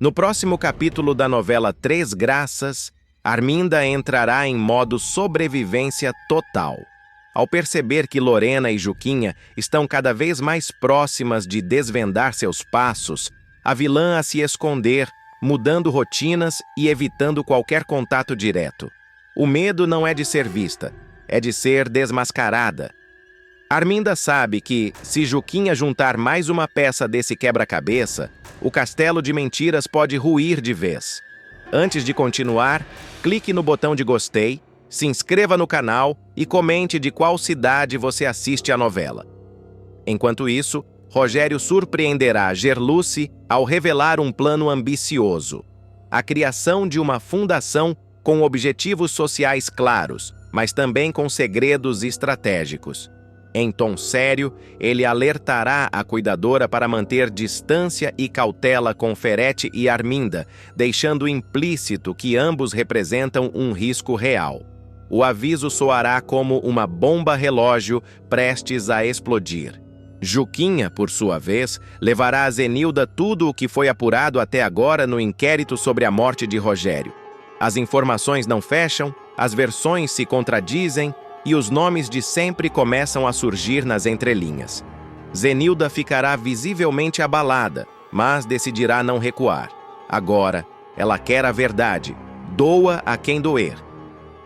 No próximo capítulo da novela Três Graças, Arminda entrará em modo sobrevivência total. Ao perceber que Lorena e Juquinha estão cada vez mais próximas de desvendar seus passos, a vilã a se esconder, mudando rotinas e evitando qualquer contato direto. O medo não é de ser vista, é de ser desmascarada. Arminda sabe que, se Juquinha juntar mais uma peça desse quebra-cabeça, o castelo de mentiras pode ruir de vez. Antes de continuar, clique no botão de gostei, se inscreva no canal e comente de qual cidade você assiste a novela. Enquanto isso, Rogério surpreenderá Gerluce ao revelar um plano ambicioso: a criação de uma fundação com objetivos sociais claros, mas também com segredos estratégicos. Em tom sério, ele alertará a cuidadora para manter distância e cautela com Ferete e Arminda, deixando implícito que ambos representam um risco real. O aviso soará como uma bomba relógio prestes a explodir. Juquinha, por sua vez, levará a Zenilda tudo o que foi apurado até agora no inquérito sobre a morte de Rogério. As informações não fecham, as versões se contradizem, e os nomes de sempre começam a surgir nas entrelinhas. Zenilda ficará visivelmente abalada, mas decidirá não recuar. Agora, ela quer a verdade, doa a quem doer.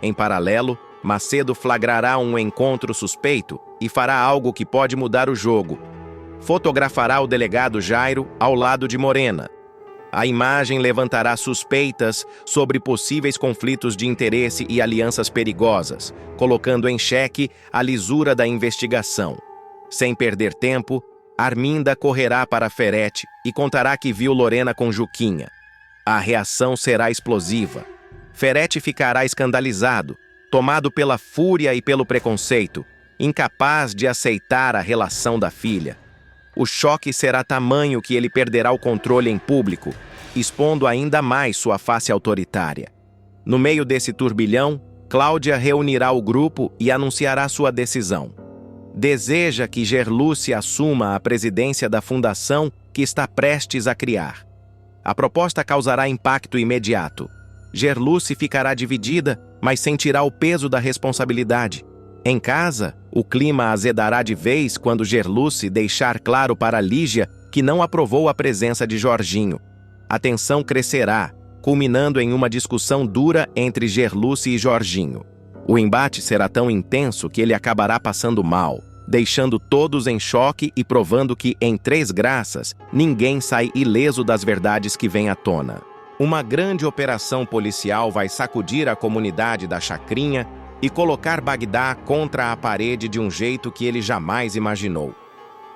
Em paralelo, Macedo flagrará um encontro suspeito e fará algo que pode mudar o jogo. Fotografará o delegado Jairo ao lado de Morena. A imagem levantará suspeitas sobre possíveis conflitos de interesse e alianças perigosas, colocando em xeque a lisura da investigação. Sem perder tempo, Arminda correrá para Ferete e contará que viu Lorena com Juquinha. A reação será explosiva. Ferete ficará escandalizado, tomado pela fúria e pelo preconceito, incapaz de aceitar a relação da filha. O choque será tamanho que ele perderá o controle em público, expondo ainda mais sua face autoritária. No meio desse turbilhão, Cláudia reunirá o grupo e anunciará sua decisão. Deseja que Gerluce assuma a presidência da fundação que está prestes a criar. A proposta causará impacto imediato. Gerluce ficará dividida, mas sentirá o peso da responsabilidade. Em casa, o clima azedará de vez quando Gerluce deixar claro para Lígia que não aprovou a presença de Jorginho. A tensão crescerá, culminando em uma discussão dura entre Gerluce e Jorginho. O embate será tão intenso que ele acabará passando mal, deixando todos em choque e provando que, em Três Graças, ninguém sai ileso das verdades que vêm à tona. Uma grande operação policial vai sacudir a comunidade da Chacrinha e colocar Bagdá contra a parede de um jeito que ele jamais imaginou.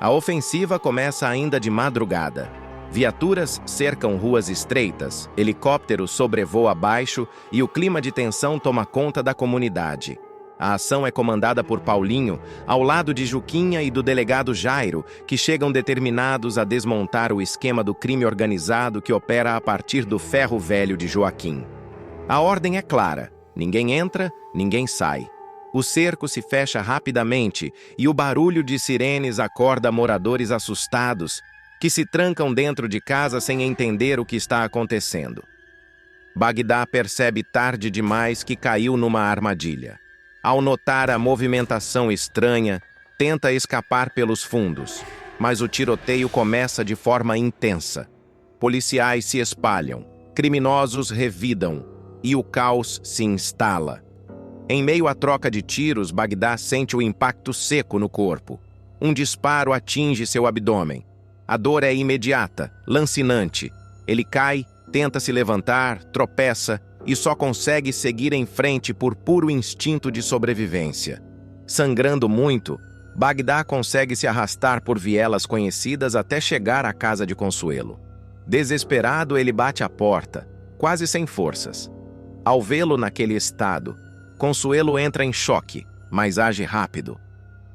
A ofensiva começa ainda de madrugada. Viaturas cercam ruas estreitas, helicópteros sobrevoam abaixo e o clima de tensão toma conta da comunidade. A ação é comandada por Paulinho, ao lado de Juquinha e do delegado Jairo, que chegam determinados a desmontar o esquema do crime organizado que opera a partir do ferro velho de Joaquim. A ordem é clara: ninguém entra, ninguém sai. O cerco se fecha rapidamente e o barulho de sirenes acorda moradores assustados, que se trancam dentro de casa sem entender o que está acontecendo. Bagdá percebe tarde demais que caiu numa armadilha. Ao notar a movimentação estranha, tenta escapar pelos fundos, mas o tiroteio começa de forma intensa. Policiais se espalham, criminosos revidam e o caos se instala. Em meio à troca de tiros, Bagdá sente o impacto seco no corpo. Um disparo atinge seu abdômen. A dor é imediata, lancinante. Ele cai, tenta se levantar, tropeça e só consegue seguir em frente por puro instinto de sobrevivência. Sangrando muito, Bagdá consegue se arrastar por vielas conhecidas até chegar à casa de Consuelo. Desesperado, ele bate à porta, quase sem forças. Ao vê-lo naquele estado, Consuelo entra em choque, mas age rápido.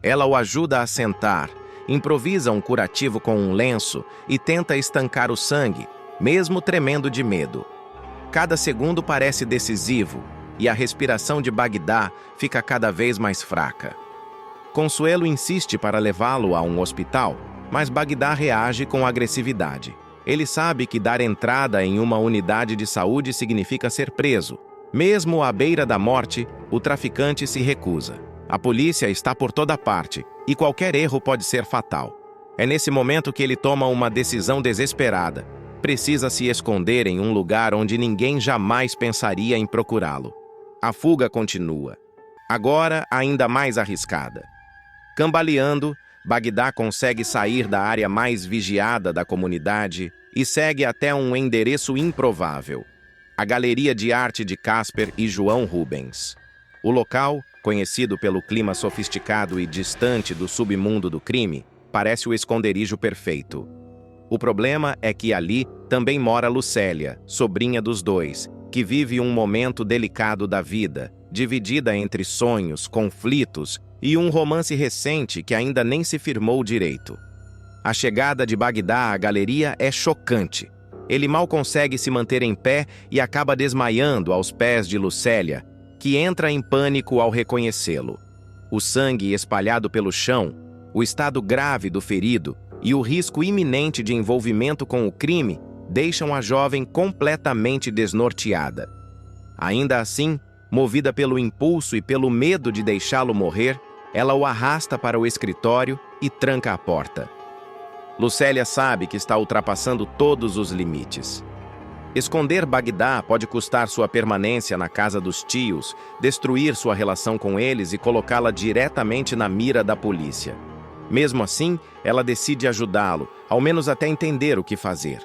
Ela o ajuda a sentar, improvisa um curativo com um lenço e tenta estancar o sangue, mesmo tremendo de medo. Cada segundo parece decisivo e a respiração de Bagdá fica cada vez mais fraca. Consuelo insiste para levá-lo a um hospital, mas Bagdá reage com agressividade. Ele sabe que dar entrada em uma unidade de saúde significa ser preso. Mesmo à beira da morte, o traficante se recusa. A polícia está por toda parte e qualquer erro pode ser fatal. É nesse momento que ele toma uma decisão desesperada. Precisa se esconder em um lugar onde ninguém jamais pensaria em procurá-lo. A fuga continua, agora ainda mais arriscada. Cambaleando, Bagdá consegue sair da área mais vigiada da comunidade e segue até um endereço improvável: a Galeria de Arte de Casper e João Rubens. O local, conhecido pelo clima sofisticado e distante do submundo do crime, parece o esconderijo perfeito. O problema é que ali também mora Lucélia, sobrinha dos dois, que vive um momento delicado da vida, dividida entre sonhos, conflitos e um romance recente que ainda nem se firmou direito. A chegada de Bagdá à galeria é chocante. Ele mal consegue se manter em pé e acaba desmaiando aos pés de Lucélia, que entra em pânico ao reconhecê-lo. O sangue espalhado pelo chão, o estado grave do ferido e o risco iminente de envolvimento com o crime deixam a jovem completamente desnorteada. Ainda assim, movida pelo impulso e pelo medo de deixá-lo morrer, ela o arrasta para o escritório e tranca a porta. Lucélia sabe que está ultrapassando todos os limites. Esconder Bagdá pode custar sua permanência na casa dos tios, destruir sua relação com eles e colocá-la diretamente na mira da polícia. Mesmo assim, ela decide ajudá-lo, ao menos até entender o que fazer.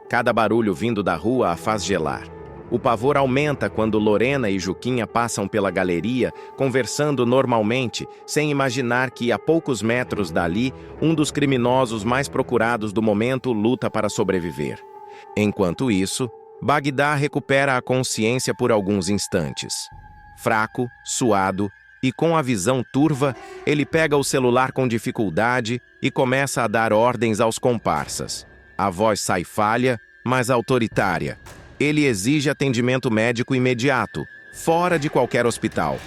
Cada barulho vindo da rua a faz gelar. O pavor aumenta quando Lorena e Juquinha passam pela galeria, conversando normalmente, sem imaginar que, a poucos metros dali, um dos criminosos mais procurados do momento luta para sobreviver. Enquanto isso, Bagdá recupera a consciência por alguns instantes. Fraco, suado e com a visão turva, ele pega o celular com dificuldade e começa a dar ordens aos comparsas. A voz sai falha, mas autoritária. Ele exige atendimento médico imediato, fora de qualquer hospital.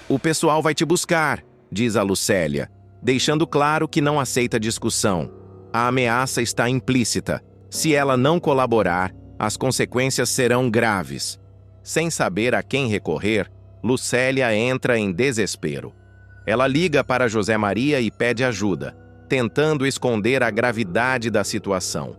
"O pessoal vai te buscar", diz a Lucélia, deixando claro que não aceita discussão. A ameaça está implícita. Se ela não colaborar, as consequências serão graves. Sem saber a quem recorrer, Lucélia entra em desespero. Ela liga para José Maria e pede ajuda, tentando esconder a gravidade da situação.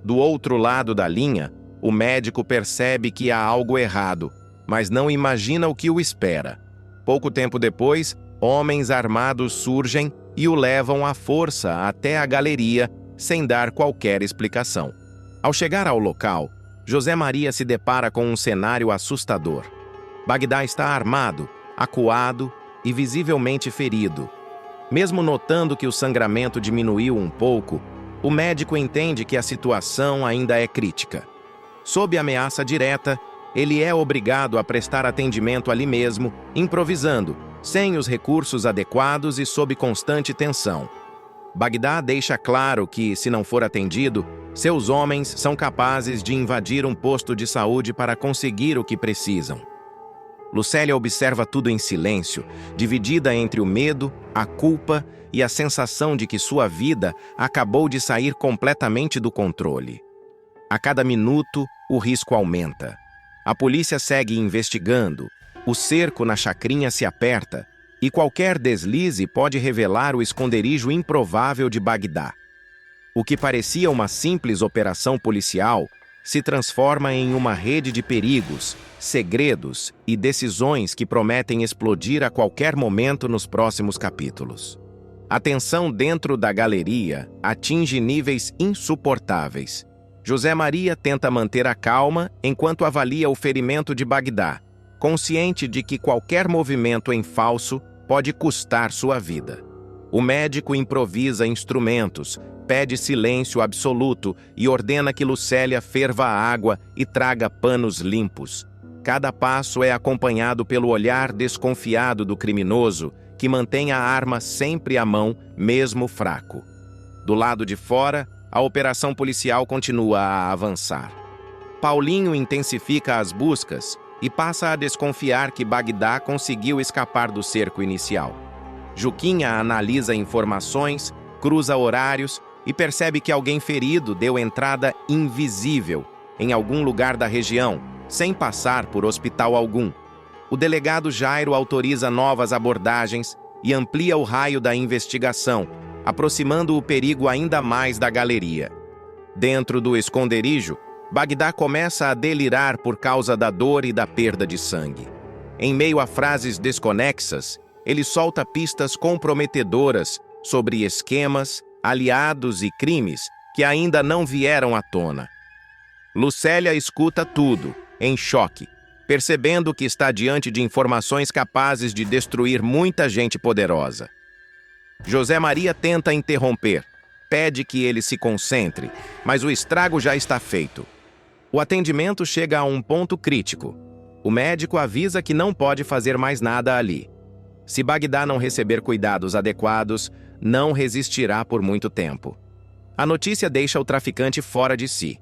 Do outro lado da linha, o médico percebe que há algo errado, mas não imagina o que o espera. Pouco tempo depois, homens armados surgem e o levam à força até a galeria, sem dar qualquer explicação. Ao chegar ao local, José Maria se depara com um cenário assustador. Bagdá está armado, acuado e visivelmente ferido. Mesmo notando que o sangramento diminuiu um pouco, o médico entende que a situação ainda é crítica. Sob ameaça direta, ele é obrigado a prestar atendimento ali mesmo, improvisando, sem os recursos adequados e sob constante tensão. Bagdá deixa claro que, se não for atendido, seus homens são capazes de invadir um posto de saúde para conseguir o que precisam. Lucélia observa tudo em silêncio, dividida entre o medo, a culpa e a sensação de que sua vida acabou de sair completamente do controle. A cada minuto, o risco aumenta. A polícia segue investigando, o cerco na chacrinha se aperta e qualquer deslize pode revelar o esconderijo improvável de Bagdá. O que parecia uma simples operação policial se transforma em uma rede de perigos, segredos e decisões que prometem explodir a qualquer momento nos próximos capítulos. A tensão dentro da galeria atinge níveis insuportáveis. José Maria tenta manter a calma enquanto avalia o ferimento de Bagdá, consciente de que qualquer movimento em falso pode custar sua vida. O médico improvisa instrumentos, pede silêncio absoluto e ordena que Lucélia ferva a água e traga panos limpos. Cada passo é acompanhado pelo olhar desconfiado do criminoso, que mantém a arma sempre à mão, mesmo fraco. Do lado de fora, a operação policial continua a avançar. Paulinho intensifica as buscas e passa a desconfiar que Bagdá conseguiu escapar do cerco inicial. Juquinha analisa informações, cruza horários e percebe que alguém ferido deu entrada invisível em algum lugar da região, sem passar por hospital algum. O delegado Jairo autoriza novas abordagens e amplia o raio da investigação, aproximando o perigo ainda mais da galeria. Dentro do esconderijo, Bagdá começa a delirar por causa da dor e da perda de sangue. Em meio a frases desconexas, ele solta pistas comprometedoras sobre esquemas, aliados e crimes que ainda não vieram à tona. Lucélia escuta tudo, em choque, percebendo que está diante de informações capazes de destruir muita gente poderosa. José Maria tenta interromper, pede que ele se concentre, mas o estrago já está feito. O atendimento chega a um ponto crítico. O médico avisa que não pode fazer mais nada ali. Se Bagdá não receber cuidados adequados, não resistirá por muito tempo. A notícia deixa o traficante fora de si.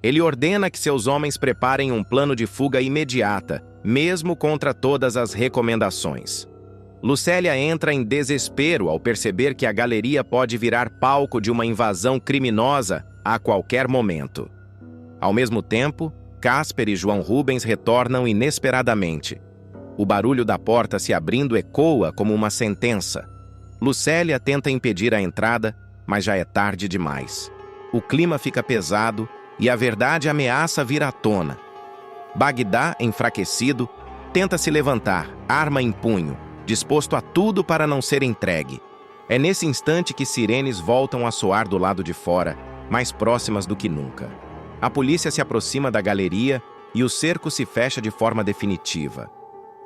Ele ordena que seus homens preparem um plano de fuga imediata, mesmo contra todas as recomendações. Lucélia entra em desespero ao perceber que a galeria pode virar palco de uma invasão criminosa a qualquer momento. Ao mesmo tempo, Casper e João Rubens retornam inesperadamente. O barulho da porta se abrindo ecoa como uma sentença. Lucélia tenta impedir a entrada, mas já é tarde demais. O clima fica pesado e a verdade ameaça vir à tona. Bagdá, enfraquecido, tenta se levantar, arma em punho, disposto a tudo para não ser entregue. É nesse instante que sirenes voltam a soar do lado de fora, mais próximas do que nunca. A polícia se aproxima da galeria e o cerco se fecha de forma definitiva.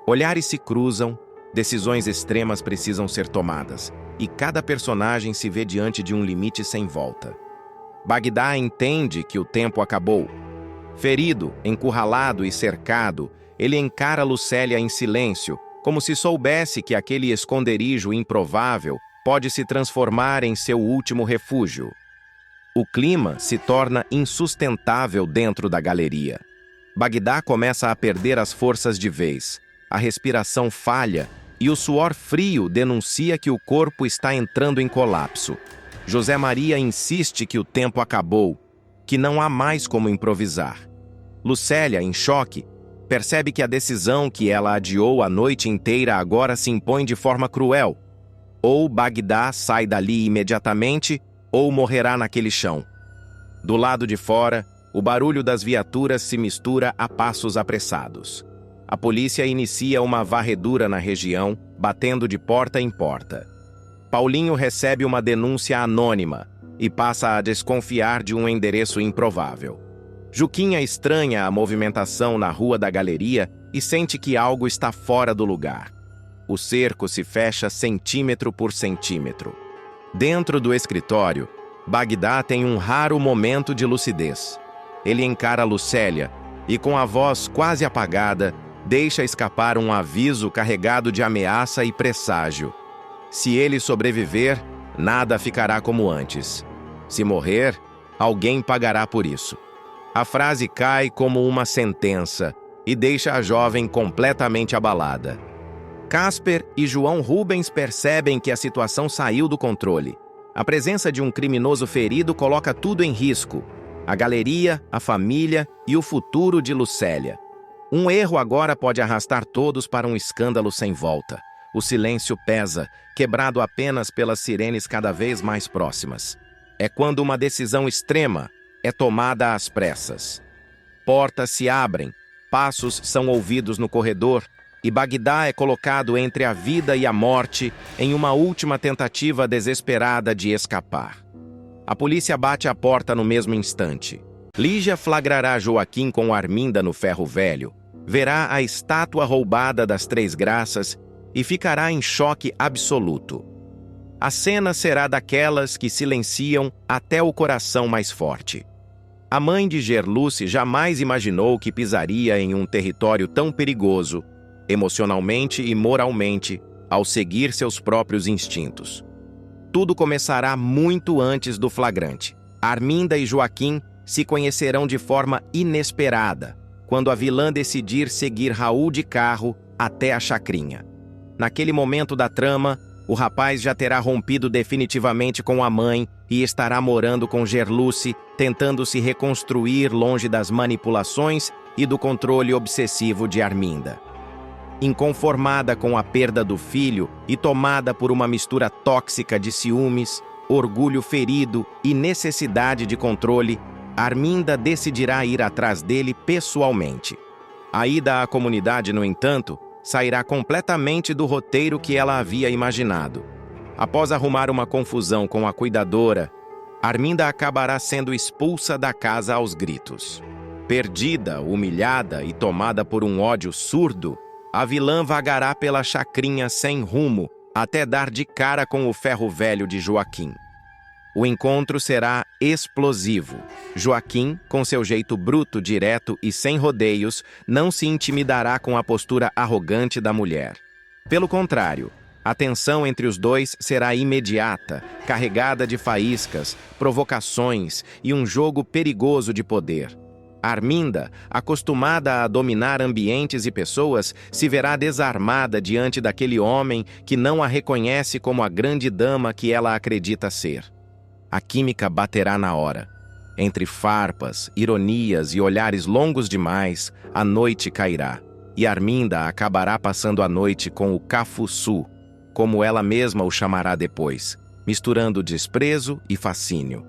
Olhares se cruzam, decisões extremas precisam ser tomadas, e cada personagem se vê diante de um limite sem volta. Bagdá entende que o tempo acabou. Ferido, encurralado e cercado, ele encara Lucélia em silêncio, como se soubesse que aquele esconderijo improvável pode se transformar em seu último refúgio. O clima se torna insustentável dentro da galeria. Bagdá começa a perder as forças de vez. A respiração falha e o suor frio denuncia que o corpo está entrando em colapso. José Maria insiste que o tempo acabou, que não há mais como improvisar. Lucélia, em choque, percebe que a decisão que ela adiou a noite inteira agora se impõe de forma cruel. Ou Bagdá sai dali imediatamente, ou morrerá naquele chão. Do lado de fora, o barulho das viaturas se mistura a passos apressados. A polícia inicia uma varredura na região, batendo de porta em porta. Paulinho recebe uma denúncia anônima e passa a desconfiar de um endereço improvável. Juquinha estranha a movimentação na rua da galeria e sente que algo está fora do lugar. O cerco se fecha centímetro por centímetro. Dentro do escritório, Bagdá tem um raro momento de lucidez. Ele encara Lucélia e, com a voz quase apagada, deixa escapar um aviso carregado de ameaça e presságio. Se ele sobreviver, nada ficará como antes. Se morrer, alguém pagará por isso. A frase cai como uma sentença e deixa a jovem completamente abalada. Casper e João Rubens percebem que a situação saiu do controle. A presença de um criminoso ferido coloca tudo em risco: a galeria, a família e o futuro de Lucélia. Um erro agora pode arrastar todos para um escândalo sem volta. O silêncio pesa, quebrado apenas pelas sirenes cada vez mais próximas. É quando uma decisão extrema é tomada às pressas. Portas se abrem, passos são ouvidos no corredor e Bagdá é colocado entre a vida e a morte em uma última tentativa desesperada de escapar. A polícia bate à porta no mesmo instante. Lígia flagrará Joaquim com Arminda no ferro velho, verá a estátua roubada das Três Graças e ficará em choque absoluto. A cena será daquelas que silenciam até o coração mais forte. A mãe de Gerluce jamais imaginou que pisaria em um território tão perigoso, emocionalmente e moralmente, ao seguir seus próprios instintos. Tudo começará muito antes do flagrante. Arminda e Joaquim se conhecerão de forma inesperada, quando a vilã decidir seguir Raul de carro até a chacrinha. Naquele momento da trama, O rapaz já terá rompido definitivamente com a mãe e estará morando com Gerluce, tentando se reconstruir longe das manipulações e do controle obsessivo de Arminda. Inconformada com a perda do filho e tomada por uma mistura tóxica de ciúmes, orgulho ferido e necessidade de controle, Arminda decidirá ir atrás dele pessoalmente. A ida à comunidade, no entanto, sairá completamente do roteiro que ela havia imaginado. Após arrumar uma confusão com a cuidadora, Arminda acabará sendo expulsa da casa aos gritos. Perdida, humilhada e tomada por um ódio surdo, a vilã vagará pela chacrinha sem rumo até dar de cara com o ferro velho de Joaquim. O encontro será explosivo. Joaquim, com seu jeito bruto, direto e sem rodeios, não se intimidará com a postura arrogante da mulher. Pelo contrário, a tensão entre os dois será imediata, carregada de faíscas, provocações e um jogo perigoso de poder. Arminda, acostumada a dominar ambientes e pessoas, se verá desarmada diante daquele homem que não a reconhece como a grande dama que ela acredita ser. A química baterá na hora. Entre farpas, ironias e olhares longos demais, a noite cairá. E Arminda acabará passando a noite com o Cafuçu, como ela mesma o chamará depois, misturando desprezo e fascínio.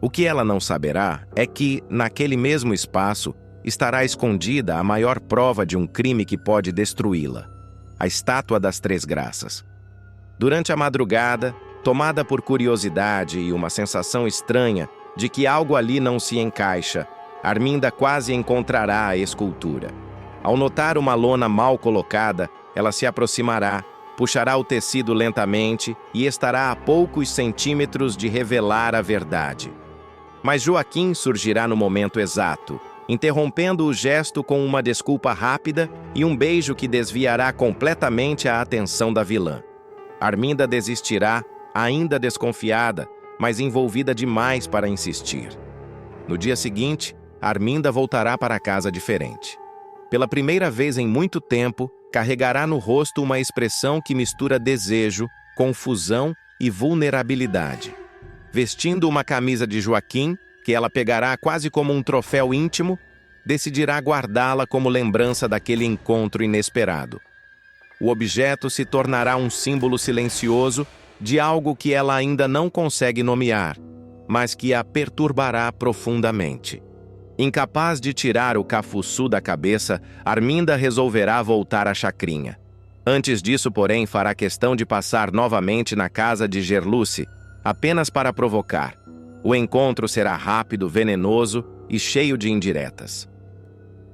O que ela não saberá é que, naquele mesmo espaço, estará escondida a maior prova de um crime que pode destruí-la: a Estátua das Três Graças. Durante a madrugada, tomada por curiosidade e uma sensação estranha de que algo ali não se encaixa, Arminda quase encontrará a escultura. Ao notar uma lona mal colocada, ela se aproximará, puxará o tecido lentamente e estará a poucos centímetros de revelar a verdade. Mas Joaquim surgirá no momento exato, interrompendo o gesto com uma desculpa rápida e um beijo que desviará completamente a atenção da vilã. Arminda desistirá, ainda desconfiada, mas envolvida demais para insistir. No dia seguinte, Arminda voltará para casa diferente. Pela primeira vez em muito tempo, carregará no rosto uma expressão que mistura desejo, confusão e vulnerabilidade. Vestindo uma camisa de Joaquim, que ela pegará quase como um troféu íntimo, decidirá guardá-la como lembrança daquele encontro inesperado. O objeto se tornará um símbolo silencioso de algo que ela ainda não consegue nomear, mas que a perturbará profundamente. Incapaz de tirar o Cafuçu da cabeça, Arminda resolverá voltar à chacrinha. Antes disso, porém, fará questão de passar novamente na casa de Gerluce, apenas para provocar. O encontro será rápido, venenoso e cheio de indiretas.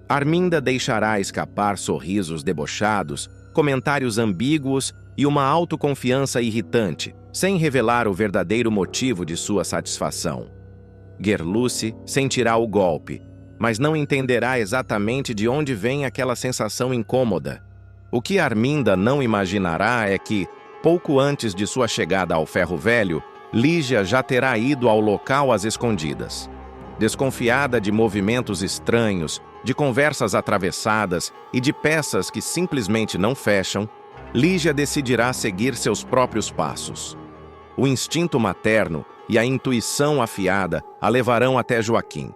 Arminda deixará escapar sorrisos debochados, comentários ambíguos e uma autoconfiança irritante, sem revelar o verdadeiro motivo de sua satisfação. Gerluce sentirá o golpe, mas não entenderá exatamente de onde vem aquela sensação incômoda. O que Arminda não imaginará é que, pouco antes de sua chegada ao Ferro Velho, Lígia já terá ido ao local às escondidas. Desconfiada de movimentos estranhos, de conversas atravessadas e de peças que simplesmente não fecham, Lígia decidirá seguir seus próprios passos. O instinto materno e a intuição afiada a levarão até Joaquim.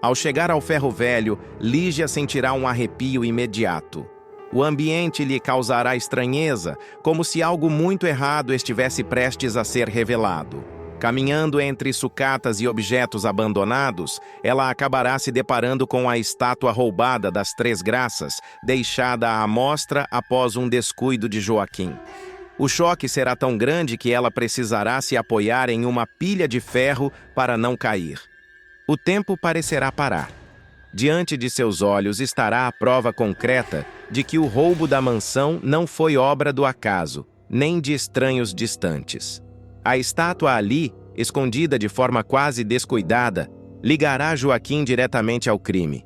Ao chegar ao Ferro Velho, Lígia sentirá um arrepio imediato. O ambiente lhe causará estranheza, como se algo muito errado estivesse prestes a ser revelado. Caminhando entre sucatas e objetos abandonados, ela acabará se deparando com a estátua roubada das Três Graças, deixada à mostra após um descuido de Joaquim. O choque será tão grande que ela precisará se apoiar em uma pilha de ferro para não cair. O tempo parecerá parar. Diante de seus olhos estará a prova concreta de que o roubo da mansão não foi obra do acaso, nem de estranhos distantes. A estátua ali, escondida de forma quase descuidada, ligará Joaquim diretamente ao crime.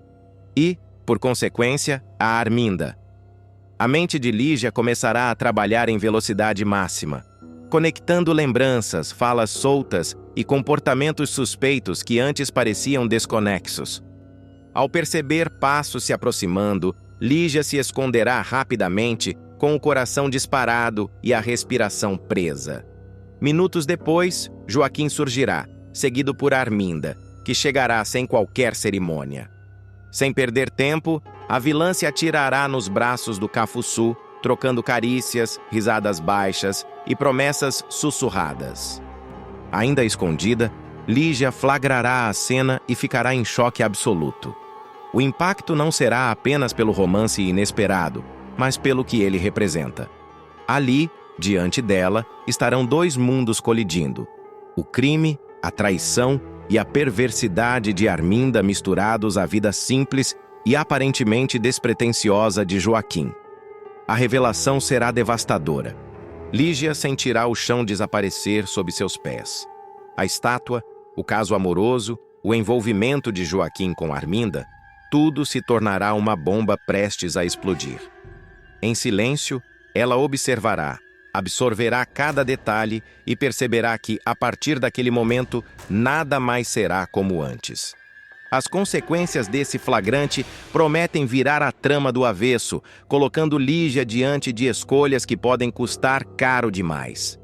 E, por consequência, a Arminda. A mente de Lígia começará a trabalhar em velocidade máxima, conectando lembranças, falas soltas e comportamentos suspeitos que antes pareciam desconexos. Ao perceber passos se aproximando, Lígia se esconderá rapidamente, com o coração disparado e a respiração presa. Minutos depois, Joaquim surgirá, seguido por Arminda, que chegará sem qualquer cerimônia. Sem perder tempo, a vilã se atirará nos braços do Cafuçu, trocando carícias, risadas baixas e promessas sussurradas. Ainda escondida, Lígia flagrará a cena e ficará em choque absoluto. O impacto não será apenas pelo romance inesperado, mas pelo que ele representa. Ali, diante dela, estarão dois mundos colidindo: o crime, a traição e a perversidade de Arminda misturados à vida simples e aparentemente despretensiosa de Joaquim. A revelação será devastadora. Lígia sentirá o chão desaparecer sob seus pés. A estátua, o caso amoroso, o envolvimento de Joaquim com Arminda, tudo se tornará uma bomba prestes a explodir. Em silêncio, ela observará, absorverá cada detalhe e perceberá que, a partir daquele momento, nada mais será como antes. As consequências desse flagrante prometem virar a trama do avesso, colocando Lígia diante de escolhas que podem custar caro demais.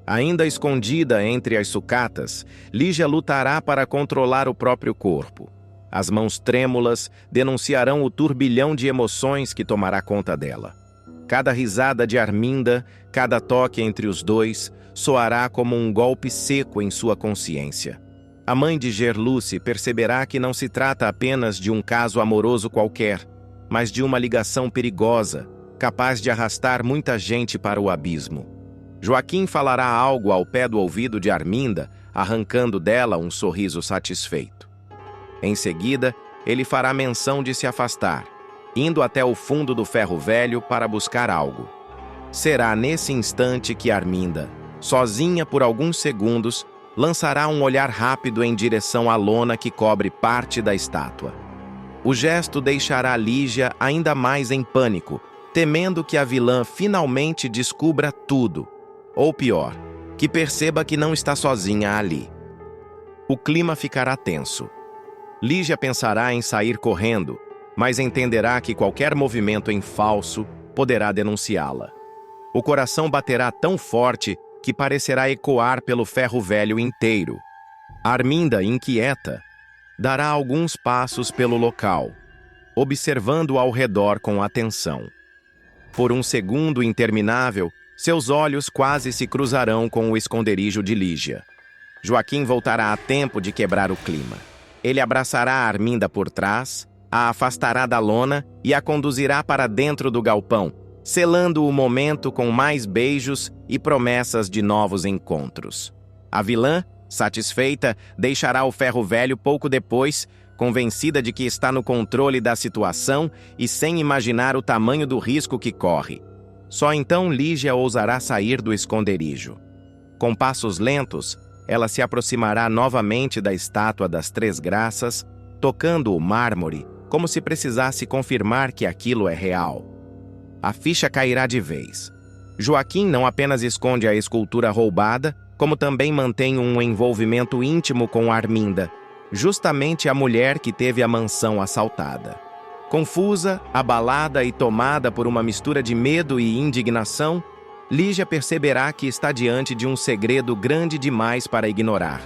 Ainda escondida entre as sucatas, Lígia lutará para controlar o próprio corpo. As mãos trêmulas denunciarão o turbilhão de emoções que tomará conta dela. Cada risada de Arminda, cada toque entre os dois, soará como um golpe seco em sua consciência. A mãe de Gerluce perceberá que não se trata apenas de um caso amoroso qualquer, mas de uma ligação perigosa, capaz de arrastar muita gente para o abismo. Joaquim falará algo ao pé do ouvido de Arminda, arrancando dela um sorriso satisfeito. Em seguida, ele fará menção de se afastar, indo até o fundo do ferro velho para buscar algo. Será nesse instante que Arminda, sozinha por alguns segundos, lançará um olhar rápido em direção à lona que cobre parte da estátua. O gesto deixará Lígia ainda mais em pânico, temendo que a vilã finalmente descubra tudo, ou pior, que perceba que não está sozinha ali. O clima ficará tenso. Lígia pensará em sair correndo, mas entenderá que qualquer movimento em falso poderá denunciá-la. O coração baterá tão forte que parecerá ecoar pelo ferro velho inteiro. Arminda, inquieta, dará alguns passos pelo local, observando ao redor com atenção. Por um segundo interminável, seus olhos quase se cruzarão com o esconderijo de Lígia. Joaquim voltará a tempo de quebrar o clima. Ele abraçará a Arminda por trás, a afastará da lona e a conduzirá para dentro do galpão, selando o momento com mais beijos e promessas de novos encontros. A vilã, satisfeita, deixará o ferro velho pouco depois, convencida de que está no controle da situação e sem imaginar o tamanho do risco que corre. Só então Lígia ousará sair do esconderijo. Com passos lentos, ela se aproximará novamente da estátua das Três Graças, tocando o mármore, como se precisasse confirmar que aquilo é real. A ficha cairá de vez. Joaquim não apenas esconde a escultura roubada, como também mantém um envolvimento íntimo com Arminda, justamente a mulher que teve a mansão assaltada. Confusa, abalada e tomada por uma mistura de medo e indignação, Lígia perceberá que está diante de um segredo grande demais para ignorar.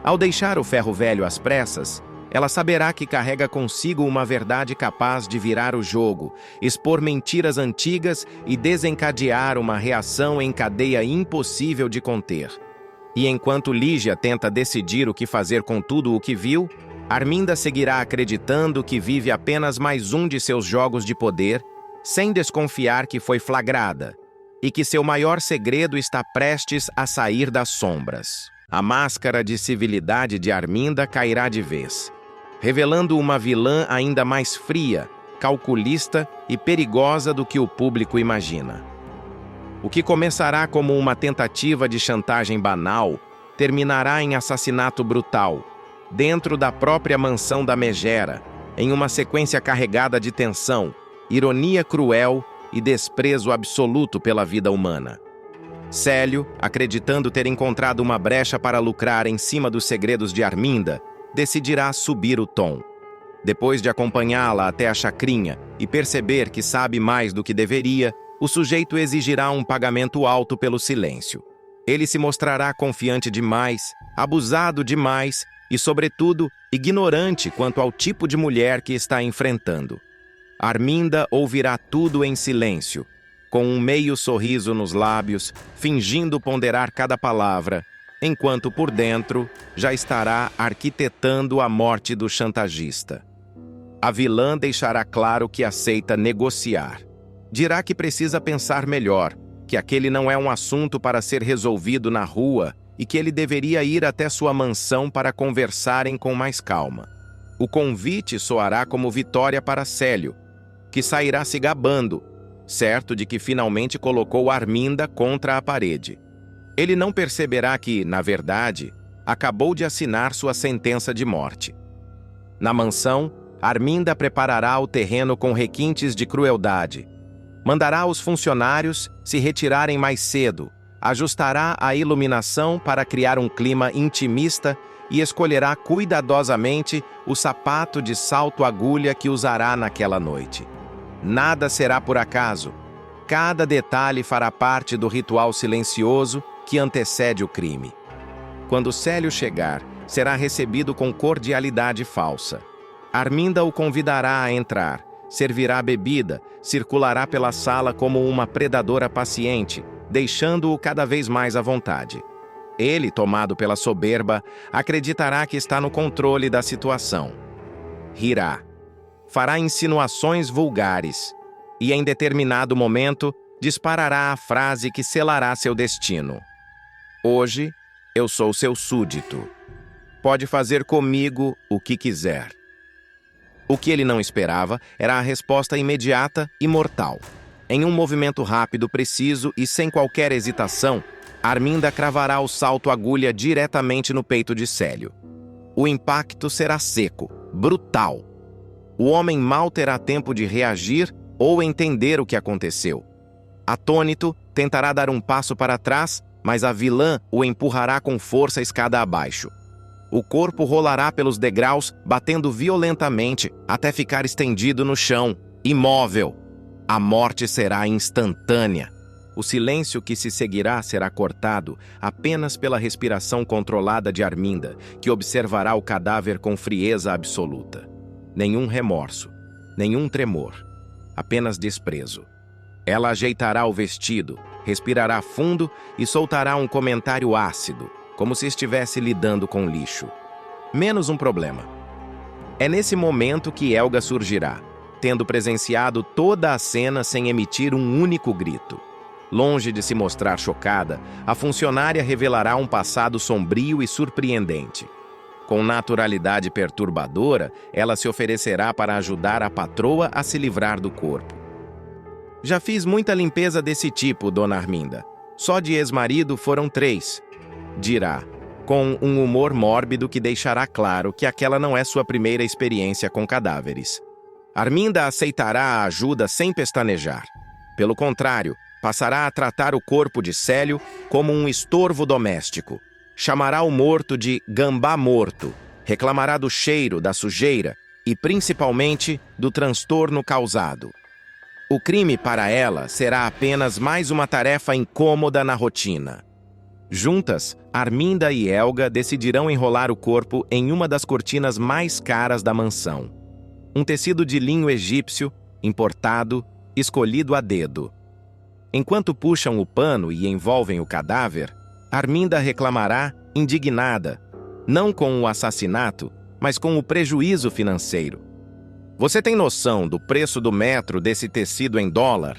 Ao deixar o ferro velho às pressas, ela saberá que carrega consigo uma verdade capaz de virar o jogo, expor mentiras antigas e desencadear uma reação em cadeia impossível de conter. E enquanto Lígia tenta decidir o que fazer com tudo o que viu, Arminda seguirá acreditando que vive apenas mais um de seus jogos de poder, sem desconfiar que foi flagrada, e que seu maior segredo está prestes a sair das sombras. A máscara de civilidade de Arminda cairá de vez, revelando uma vilã ainda mais fria, calculista e perigosa do que o público imagina. O que começará como uma tentativa de chantagem banal, terminará em assassinato brutal, dentro da própria mansão da Megera, em uma sequência carregada de tensão, ironia cruel e desprezo absoluto pela vida humana. Célio, acreditando ter encontrado uma brecha para lucrar em cima dos segredos de Arminda, decidirá subir o tom. Depois de acompanhá-la até a chacrinha e perceber que sabe mais do que deveria, o sujeito exigirá um pagamento alto pelo silêncio. Ele se mostrará confiante demais, abusado demais e, sobretudo, ignorante quanto ao tipo de mulher que está enfrentando. Arminda ouvirá tudo em silêncio, com um meio sorriso nos lábios, fingindo ponderar cada palavra, enquanto por dentro já estará arquitetando a morte do chantagista. A vilã deixará claro que aceita negociar. Dirá que precisa pensar melhor, que aquele não é um assunto para ser resolvido na rua e que ele deveria ir até sua mansão para conversarem com mais calma. O convite soará como vitória para Célio, que sairá se gabando, certo de que finalmente colocou Arminda contra a parede. Ele não perceberá que, na verdade, acabou de assinar sua sentença de morte. Na mansão, Arminda preparará o terreno com requintes de crueldade. Mandará os funcionários se retirarem mais cedo, ajustará a iluminação para criar um clima intimista e escolherá cuidadosamente o sapato de salto-agulha que usará naquela noite. Nada será por acaso. Cada detalhe fará parte do ritual silencioso que antecede o crime. Quando Célio chegar, será recebido com cordialidade falsa. Arminda o convidará a entrar, servirá bebida, circulará pela sala como uma predadora paciente, deixando-o cada vez mais à vontade. Ele, tomado pela soberba, acreditará que está no controle da situação. Rirá. Fará insinuações vulgares e, em determinado momento, disparará a frase que selará seu destino. Hoje, eu sou seu súdito. Pode fazer comigo o que quiser. O que ele não esperava era a resposta imediata e mortal. Em um movimento rápido, preciso e sem qualquer hesitação, Arminda cravará o salto-agulha diretamente no peito de Célio. O impacto será seco, brutal. O homem mal terá tempo de reagir ou entender o que aconteceu. Atônito, tentará dar um passo para trás, mas a vilã o empurrará com força escada abaixo. O corpo rolará pelos degraus, batendo violentamente, até ficar estendido no chão, imóvel. A morte será instantânea. O silêncio que se seguirá será cortado apenas pela respiração controlada de Arminda, que observará o cadáver com frieza absoluta. Nenhum remorso, nenhum tremor, apenas desprezo. Ela ajeitará o vestido, respirará fundo e soltará um comentário ácido, como se estivesse lidando com lixo. Menos um problema. É nesse momento que Helga surgirá, tendo presenciado toda a cena sem emitir um único grito. Longe de se mostrar chocada, a funcionária revelará um passado sombrio e surpreendente. Com naturalidade perturbadora, ela se oferecerá para ajudar a patroa a se livrar do corpo. Já fiz muita limpeza desse tipo, dona Arminda. Só de ex-marido foram 3, dirá, com um humor mórbido que deixará claro que aquela não é sua primeira experiência com cadáveres. Arminda aceitará a ajuda sem pestanejar. Pelo contrário, passará a tratar o corpo de Célio como um estorvo doméstico. Chamará o morto de gambá morto, reclamará do cheiro, da sujeira e, principalmente, do transtorno causado. O crime para ela será apenas mais uma tarefa incômoda na rotina. Juntas, Arminda e Helga decidirão enrolar o corpo em uma das cortinas mais caras da mansão. Um tecido de linho egípcio, importado, escolhido a dedo. Enquanto puxam o pano e envolvem o cadáver, Arminda reclamará, indignada, não com o assassinato, mas com o prejuízo financeiro. Você tem noção do preço do metro desse tecido em dólar?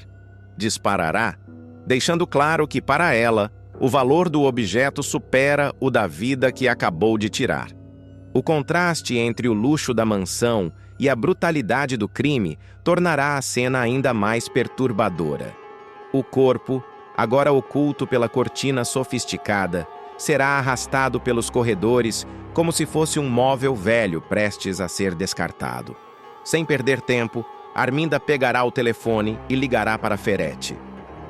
Disparará, deixando claro que, para ela, o valor do objeto supera o da vida que acabou de tirar. O contraste entre o luxo da mansão e a brutalidade do crime tornará a cena ainda mais perturbadora. O corpo, agora oculto pela cortina sofisticada, será arrastado pelos corredores como se fosse um móvel velho prestes a ser descartado. Sem perder tempo, Arminda pegará o telefone e ligará para Ferretti.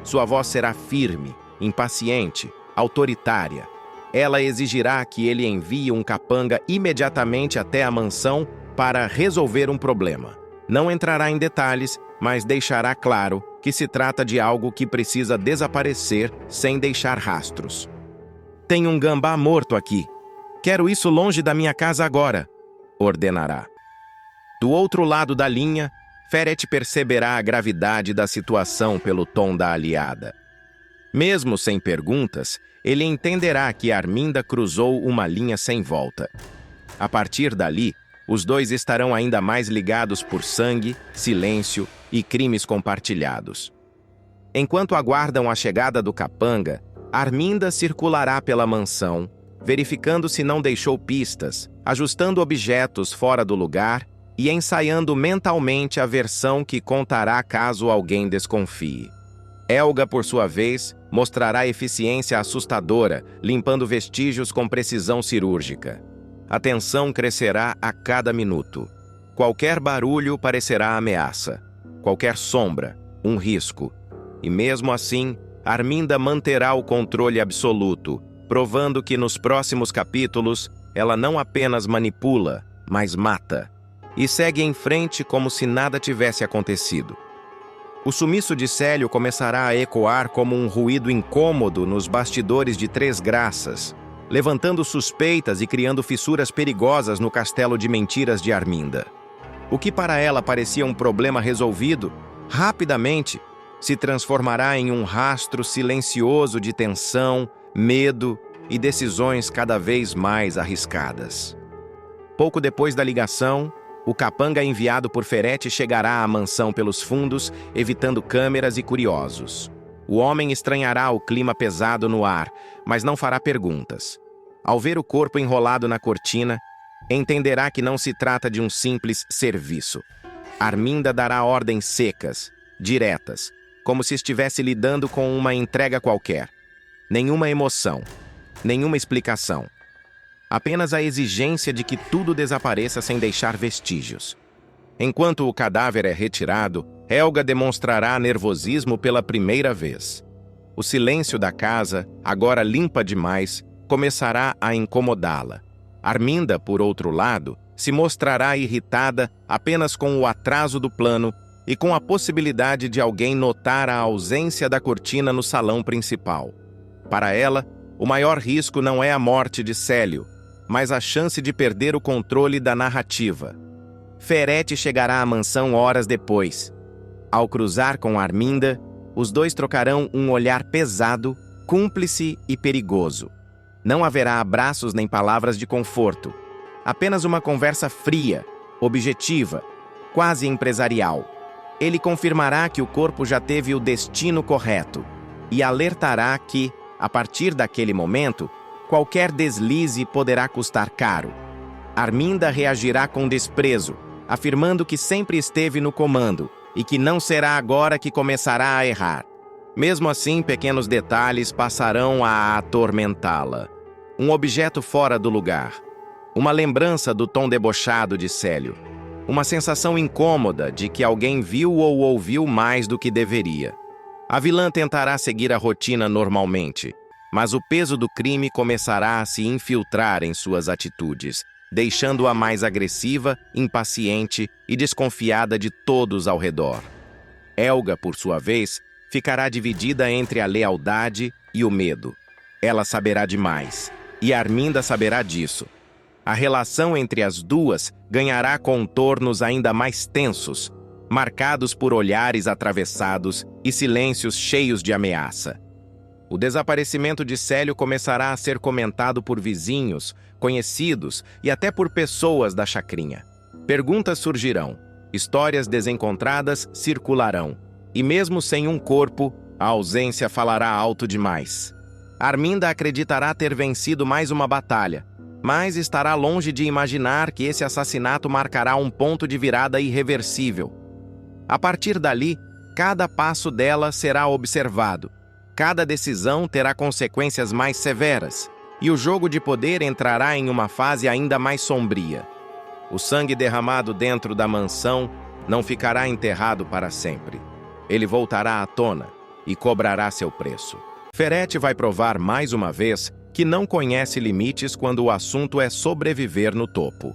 Sua voz será firme, impaciente, autoritária. Ela exigirá que ele envie um capanga imediatamente até a mansão para resolver um problema. Não entrará em detalhes, mas deixará claro que se trata de algo que precisa desaparecer sem deixar rastros. Tem um gambá morto aqui. Quero isso longe da minha casa agora, ordenará. Do outro lado da linha, Feret perceberá a gravidade da situação pelo tom da aliada. Mesmo sem perguntas, ele entenderá que Arminda cruzou uma linha sem volta. A partir dali, os dois estarão ainda mais ligados por sangue, silêncio e crimes compartilhados. Enquanto aguardam a chegada do capanga, Arminda circulará pela mansão, verificando se não deixou pistas, ajustando objetos fora do lugar e ensaiando mentalmente a versão que contará caso alguém desconfie. Helga, por sua vez, mostrará eficiência assustadora, limpando vestígios com precisão cirúrgica. A tensão crescerá a cada minuto. Qualquer barulho parecerá ameaça. Qualquer sombra, um risco. E mesmo assim, Arminda manterá o controle absoluto, provando que nos próximos capítulos ela não apenas manipula, mas mata. E segue em frente como se nada tivesse acontecido. O sumiço de Célio começará a ecoar como um ruído incômodo nos bastidores de Três Graças, levantando suspeitas e criando fissuras perigosas no castelo de mentiras de Arminda. O que para ela parecia um problema resolvido, rapidamente se transformará em um rastro silencioso de tensão, medo e decisões cada vez mais arriscadas. Pouco depois da ligação, o capanga enviado por Feret chegará à mansão pelos fundos, evitando câmeras e curiosos. O homem estranhará o clima pesado no ar, mas não fará perguntas. Ao ver o corpo enrolado na cortina, entenderá que não se trata de um simples serviço. Arminda dará ordens secas, diretas, como se estivesse lidando com uma entrega qualquer. Nenhuma emoção, nenhuma explicação. Apenas a exigência de que tudo desapareça sem deixar vestígios. Enquanto o cadáver é retirado, Helga demonstrará nervosismo pela primeira vez. O silêncio da casa, agora limpa demais, começará a incomodá-la. Arminda, por outro lado, se mostrará irritada apenas com o atraso do plano e com a possibilidade de alguém notar a ausência da cortina no salão principal. Para ela, o maior risco não é a morte de Célio, mas a chance de perder o controle da narrativa. Feret chegará à mansão horas depois. Ao cruzar com Arminda, os dois trocarão um olhar pesado, cúmplice e perigoso. Não haverá abraços nem palavras de conforto. Apenas uma conversa fria, objetiva, quase empresarial. Ele confirmará que o corpo já teve o destino correto e alertará que, a partir daquele momento, qualquer deslize poderá custar caro. Arminda reagirá com desprezo, afirmando que sempre esteve no comando e que não será agora que começará a errar. Mesmo assim, pequenos detalhes passarão a atormentá-la. Um objeto fora do lugar. Uma lembrança do tom debochado de Célio. Uma sensação incômoda de que alguém viu ou ouviu mais do que deveria. A vilã tentará seguir a rotina normalmente, mas o peso do crime começará a se infiltrar em suas atitudes, deixando-a mais agressiva, impaciente e desconfiada de todos ao redor. Helga, por sua vez, ficará dividida entre a lealdade e o medo. Ela saberá demais, e Arminda saberá disso. A relação entre as duas ganhará contornos ainda mais tensos, marcados por olhares atravessados e silêncios cheios de ameaça. O desaparecimento de Célio começará a ser comentado por vizinhos, conhecidos e até por pessoas da chacrinha. Perguntas surgirão, histórias desencontradas circularão, e mesmo sem um corpo, a ausência falará alto demais. Arminda acreditará ter vencido mais uma batalha, mas estará longe de imaginar que esse assassinato marcará um ponto de virada irreversível. A partir dali, cada passo dela será observado. Cada decisão terá consequências mais severas, e o jogo de poder entrará em uma fase ainda mais sombria. O sangue derramado dentro da mansão não ficará enterrado para sempre. Ele voltará à tona e cobrará seu preço. Feret vai provar mais uma vez que não conhece limites quando o assunto é sobreviver no topo.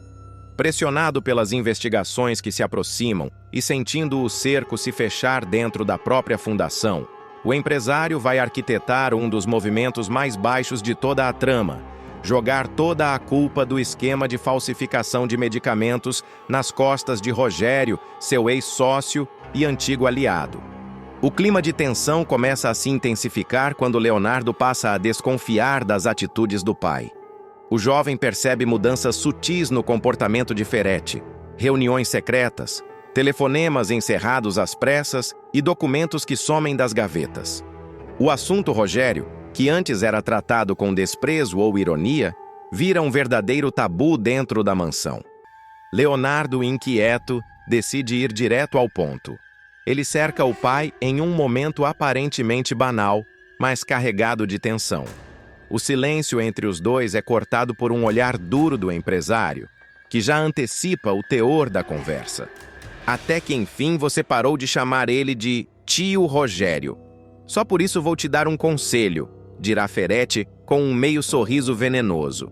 Pressionado pelas investigações que se aproximam e sentindo o cerco se fechar dentro da própria fundação, o empresário vai arquitetar um dos movimentos mais baixos de toda a trama: jogar toda a culpa do esquema de falsificação de medicamentos nas costas de Rogério, seu ex-sócio e antigo aliado. O clima de tensão começa a se intensificar quando Leonardo passa a desconfiar das atitudes do pai. O jovem percebe mudanças sutis no comportamento de Ferretti, reuniões secretas, telefonemas encerrados às pressas e documentos que somem das gavetas. O assunto Rogério, que antes era tratado com desprezo ou ironia, vira um verdadeiro tabu dentro da mansão. Leonardo, inquieto, decide ir direto ao ponto. Ele cerca o pai em um momento aparentemente banal, mas carregado de tensão. O silêncio entre os dois é cortado por um olhar duro do empresário, que já antecipa o teor da conversa. Até que, enfim, você parou de chamar ele de tio Rogério. Só por isso vou te dar um conselho, dirá Ferretti com um meio sorriso venenoso.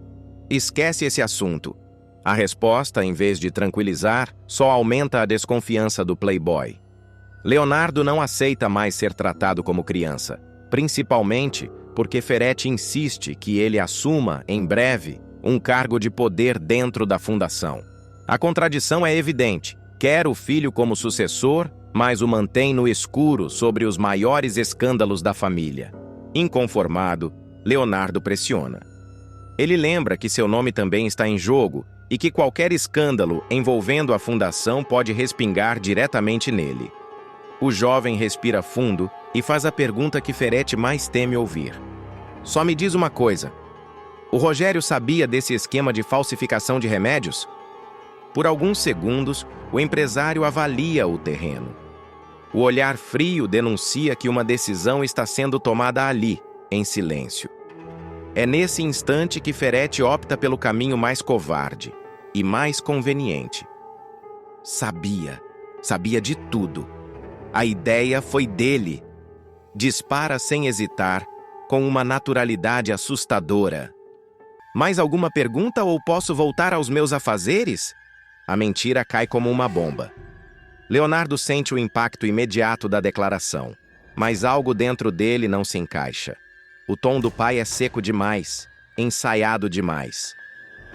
Esquece esse assunto. A resposta, em vez de tranquilizar, só aumenta a desconfiança do playboy. Leonardo não aceita mais ser tratado como criança, principalmente porque Ferretti insiste que ele assuma, em breve, um cargo de poder dentro da fundação. A contradição é evidente. Quer o filho como sucessor, mas o mantém no escuro sobre os maiores escândalos da família. Inconformado, Leonardo pressiona. Ele lembra que seu nome também está em jogo e que qualquer escândalo envolvendo a fundação pode respingar diretamente nele. O jovem respira fundo e faz a pergunta que Ferretti mais teme ouvir. Só me diz uma coisa. O Rogério sabia desse esquema de falsificação de remédios? Por alguns segundos, o empresário avalia o terreno. O olhar frio denuncia que uma decisão está sendo tomada ali, em silêncio. É nesse instante que Ferretti opta pelo caminho mais covarde e mais conveniente. Sabia de tudo. A ideia foi dele. Dispara sem hesitar, com uma naturalidade assustadora. Mais alguma pergunta ou posso voltar aos meus afazeres? A mentira cai como uma bomba. Leonardo sente o impacto imediato da declaração, mas algo dentro dele não se encaixa. O tom do pai é seco demais, ensaiado demais.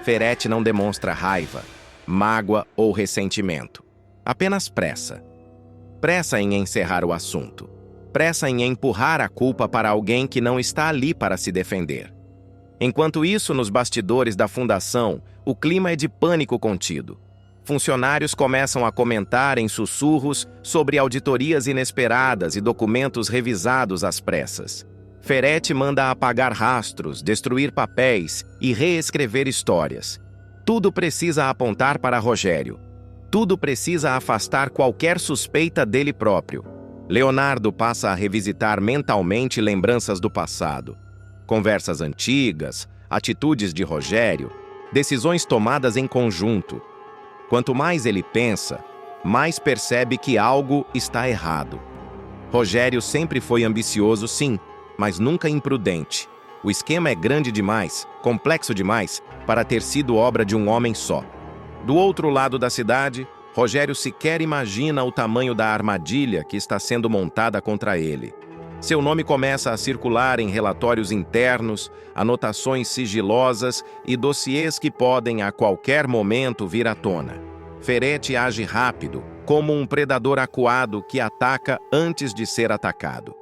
Ferretti não demonstra raiva, mágoa ou ressentimento. Apenas pressa. Pressa em encerrar o assunto. Pressa em empurrar a culpa para alguém que não está ali para se defender. Enquanto isso, nos bastidores da fundação, o clima é de pânico contido. Funcionários começam a comentar em sussurros sobre auditorias inesperadas e documentos revisados às pressas. Ferretti manda apagar rastros, destruir papéis e reescrever histórias. Tudo precisa apontar para Rogério. Tudo precisa afastar qualquer suspeita dele próprio. Leonardo passa a revisitar mentalmente lembranças do passado. Conversas antigas, atitudes de Rogério, decisões tomadas em conjunto. Quanto mais ele pensa, mais percebe que algo está errado. Rogério sempre foi ambicioso, sim, mas nunca imprudente. O esquema é grande demais, complexo demais, para ter sido obra de um homem só. Do outro lado da cidade, Rogério sequer imagina o tamanho da armadilha que está sendo montada contra ele. Seu nome começa a circular em relatórios internos, anotações sigilosas e dossiês que podem a qualquer momento vir à tona. Ferretti age rápido, como um predador acuado que ataca antes de ser atacado.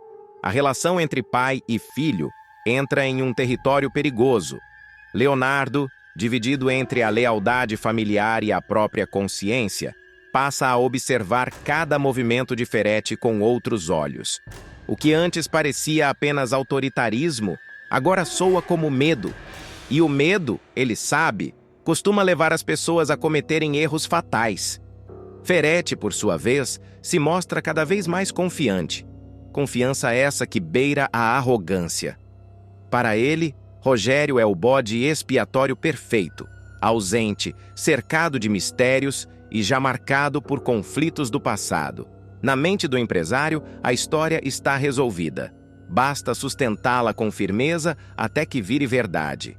A relação entre pai e filho entra em um território perigoso. Leonardo, dividido entre a lealdade familiar e a própria consciência, passa a observar cada movimento de Ferretti com outros olhos. O que antes parecia apenas autoritarismo, agora soa como medo. E o medo, ele sabe, costuma levar as pessoas a cometerem erros fatais. Ferretti, por sua vez, se mostra cada vez mais confiante. Confiança essa que beira a arrogância. Para ele, Rogério é o bode expiatório perfeito, ausente, cercado de mistérios e já marcado por conflitos do passado. Na mente do empresário, a história está resolvida. Basta sustentá-la com firmeza até que vire verdade.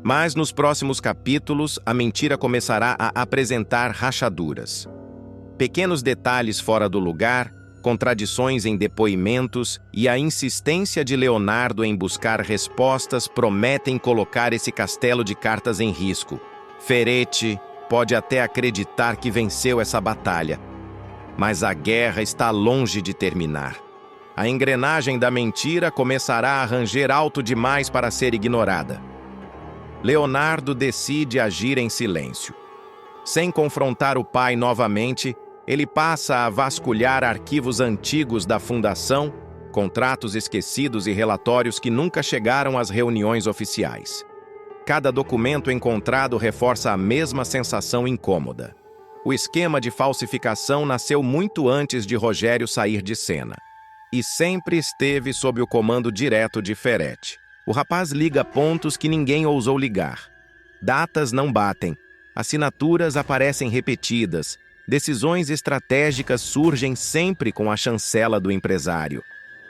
Mas nos próximos capítulos, a mentira começará a apresentar rachaduras. Pequenos detalhes fora do lugar, contradições em depoimentos e a insistência de Leonardo em buscar respostas prometem colocar esse castelo de cartas em risco. Ferete pode até acreditar que venceu essa batalha, mas a guerra está longe de terminar. A engrenagem da mentira começará a ranger alto demais para ser ignorada. Leonardo decide agir em silêncio. Sem confrontar o pai novamente, ele passa a vasculhar arquivos antigos da fundação, contratos esquecidos e relatórios que nunca chegaram às reuniões oficiais. Cada documento encontrado reforça a mesma sensação incômoda. O esquema de falsificação nasceu muito antes de Rogério sair de cena. E sempre esteve sob o comando direto de Ferete. O rapaz liga pontos que ninguém ousou ligar. Datas não batem, assinaturas aparecem repetidas, decisões estratégicas surgem sempre com a chancela do empresário.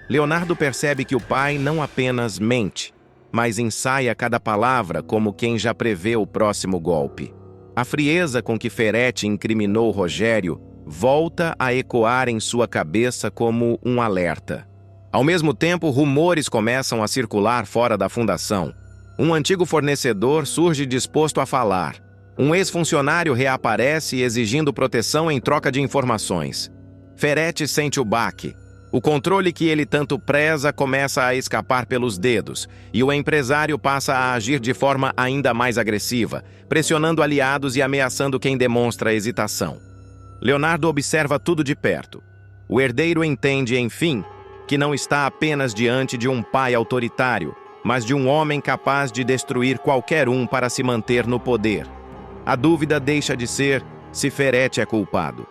Leonardo percebe que o pai não apenas mente, mas ensaia cada palavra como quem já prevê o próximo golpe. A frieza com que Ferete incriminou Rogério volta a ecoar em sua cabeça como um alerta. Ao mesmo tempo, rumores começam a circular fora da fundação. Um antigo fornecedor surge disposto a falar. Um ex-funcionário reaparece exigindo proteção em troca de informações. Ferete sente o baque. O controle que ele tanto preza começa a escapar pelos dedos, e o empresário passa a agir de forma ainda mais agressiva, pressionando aliados e ameaçando quem demonstra hesitação. Leonardo observa tudo de perto. O herdeiro entende, enfim, que não está apenas diante de um pai autoritário, mas de um homem capaz de destruir qualquer um para se manter no poder. A dúvida deixa de ser se Ferete é culpado.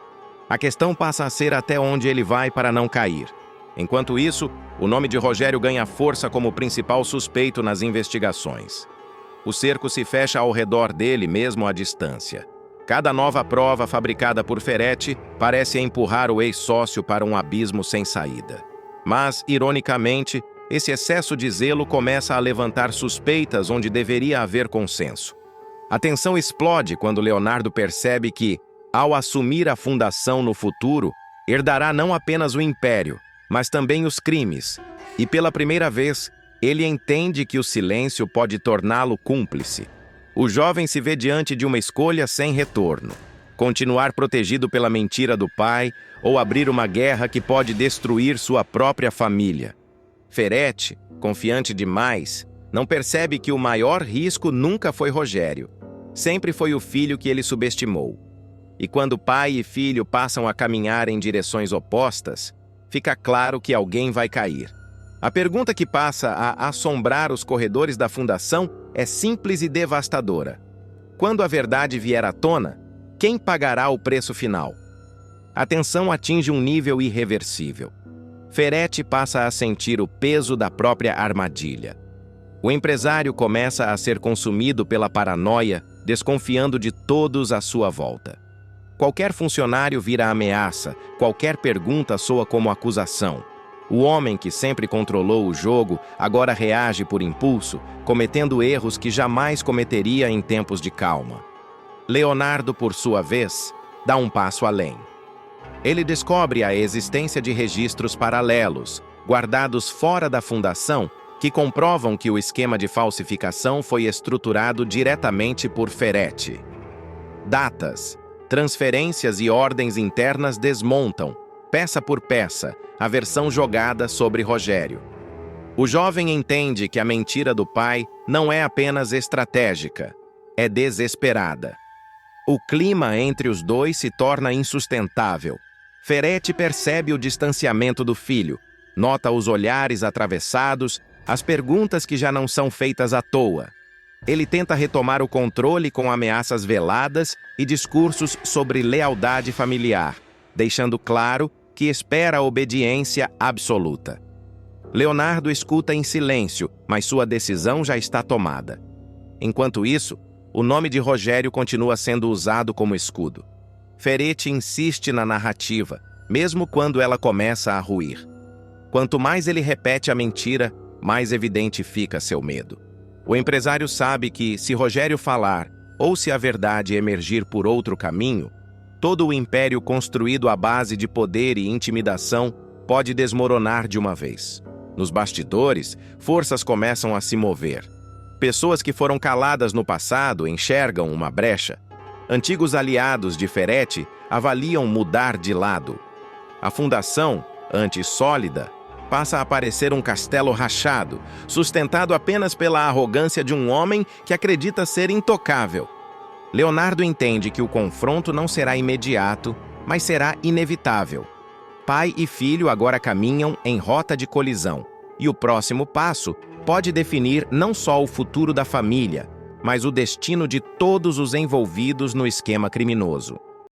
A questão passa a ser até onde ele vai para não cair. Enquanto isso, o nome de Rogério ganha força como principal suspeito nas investigações. O cerco se fecha ao redor dele, mesmo à distância. Cada nova prova fabricada por Ferete parece empurrar o ex-sócio para um abismo sem saída. Mas, ironicamente, esse excesso de zelo começa a levantar suspeitas onde deveria haver consenso. A tensão explode quando Leonardo percebe que, ao assumir a fundação no futuro, herdará não apenas o império, mas também os crimes. E pela primeira vez, ele entende que o silêncio pode torná-lo cúmplice. O jovem se vê diante de uma escolha sem retorno: continuar protegido pela mentira do pai ou abrir uma guerra que pode destruir sua própria família. Ferete, confiante demais, não percebe que o maior risco nunca foi Rogério. Sempre foi o filho que ele subestimou. E quando pai e filho passam a caminhar em direções opostas, fica claro que alguém vai cair. A pergunta que passa a assombrar os corredores da fundação é simples e devastadora. Quando a verdade vier à tona, quem pagará o preço final? A tensão atinge um nível irreversível. Ferete passa a sentir o peso da própria armadilha. O empresário começa a ser consumido pela paranoia, desconfiando de todos à sua volta. Qualquer funcionário vira ameaça, qualquer pergunta soa como acusação. O homem que sempre controlou o jogo agora reage por impulso, cometendo erros que jamais cometeria em tempos de calma. Leonardo, por sua vez, dá um passo além. Ele descobre a existência de registros paralelos, guardados fora da fundação, que comprovam que o esquema de falsificação foi estruturado diretamente por Ferete. Datas, transferências e ordens internas desmontam, peça por peça, a versão jogada sobre Rogério. O jovem entende que a mentira do pai não é apenas estratégica, é desesperada. O clima entre os dois se torna insustentável. Ferete percebe o distanciamento do filho, nota os olhares atravessados, as perguntas que já não são feitas à toa. Ele tenta retomar o controle com ameaças veladas e discursos sobre lealdade familiar, deixando claro que espera a obediência absoluta. Leonardo escuta em silêncio, mas sua decisão já está tomada. Enquanto isso, o nome de Rogério continua sendo usado como escudo. Ferete insiste na narrativa, mesmo quando ela começa a ruir. Quanto mais ele repete a mentira, mais evidente fica seu medo. O empresário sabe que, se Rogério falar ou se a verdade emergir por outro caminho, todo o império construído à base de poder e intimidação pode desmoronar de uma vez. Nos bastidores, forças começam a se mover. Pessoas que foram caladas no passado enxergam uma brecha. Antigos aliados de Ferretti avaliam mudar de lado. A fundação, antes sólida, passa a parecer um castelo rachado, sustentado apenas pela arrogância de um homem que acredita ser intocável. Leonardo entende que o confronto não será imediato, mas será inevitável. Pai e filho agora caminham em rota de colisão, e o próximo passo pode definir não só o futuro da família, mas o destino de todos os envolvidos no esquema criminoso.